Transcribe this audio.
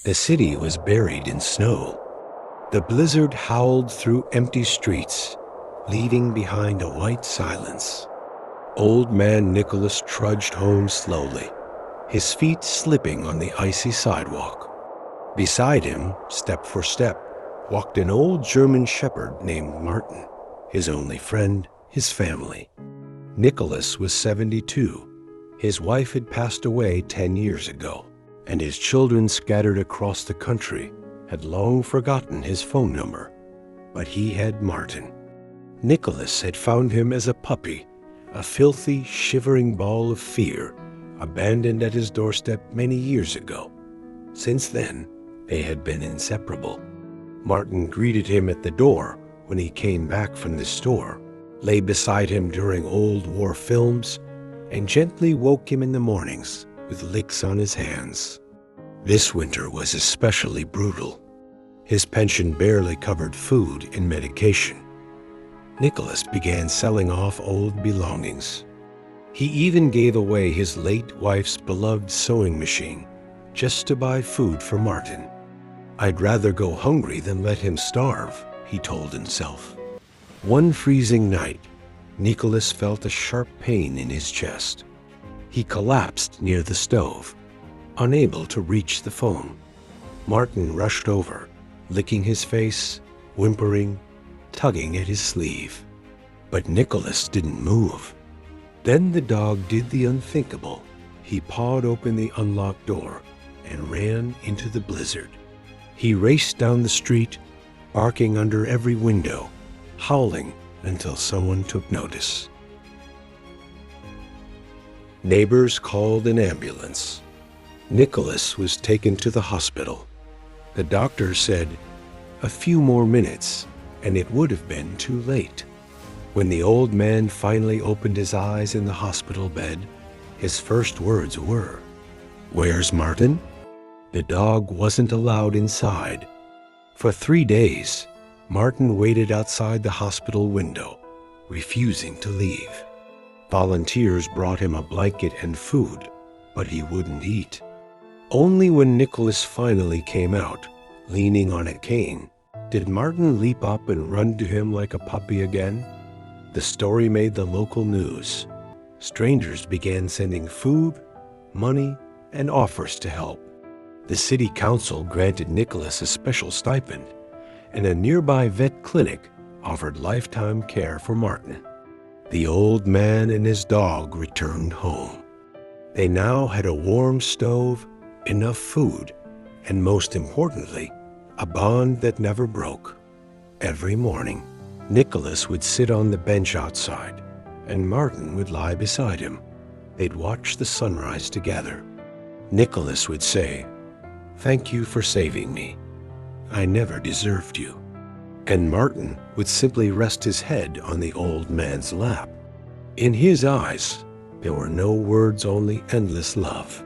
The city was buried in snow. The blizzard howled through empty streets, leaving behind a white silence. Old man Nicholas trudged home slowly, his feet slipping on the icy sidewalk. Beside him, step for step, walked an old German shepherd named Martin, his only friend, his family. Nicholas was 72. His wife had passed away 10 years ago, and his children scattered across the country had long forgotten his phone number. But he had Martin. Nicholas had found him as a puppy, a filthy, shivering ball of fear, abandoned at his doorstep many years ago. Since then, they had been inseparable. Martin greeted him at the door when he came back from the store, lay beside him during old war films, and gently woke him in the mornings with licks on his hands. This winter was especially brutal. His pension barely covered food and medication. Nicholas began selling off old belongings. He even gave away his late wife's beloved sewing machine just to buy food for Martin. "I'd rather go hungry than let him starve," he told himself. One freezing night, Nicholas felt a sharp pain in his chest. He collapsed near the stove, unable to reach the phone. Martin rushed over, licking his face, whimpering, tugging at his sleeve. But Nicholas didn't move. Then the dog did the unthinkable. He pawed open the unlocked door and ran into the blizzard. He raced down the street, barking under every window, howling until someone took notice. Neighbors called an ambulance. Nicholas was taken to the hospital. The doctor said, "A few more minutes, and it would have been too late." When the old man finally opened his eyes in the hospital bed, his first words were, "Where's Martin?" The dog wasn't allowed inside. For 3 days, Martin waited outside the hospital window, refusing to leave. Volunteers brought him a blanket and food, but he wouldn't eat. Only when Nicholas finally came out, leaning on a cane, did Martin leap up and run to him like a puppy again. The story made the local news. Strangers began sending food, money, and offers to help. The city council granted Nicholas a special stipend, and a nearby vet clinic offered lifetime care for Martin. The old man and his dog returned home. They now had a warm stove, enough food, and most importantly, a bond that never broke. Every morning, Nicholas would sit on the bench outside, and Martin would lie beside him. They'd watch the sunrise together. Nicholas would say, "Thank you for saving me. I never deserved you." And Martin would simply rest his head on the old man's lap. In his eyes, there were no words, only endless love.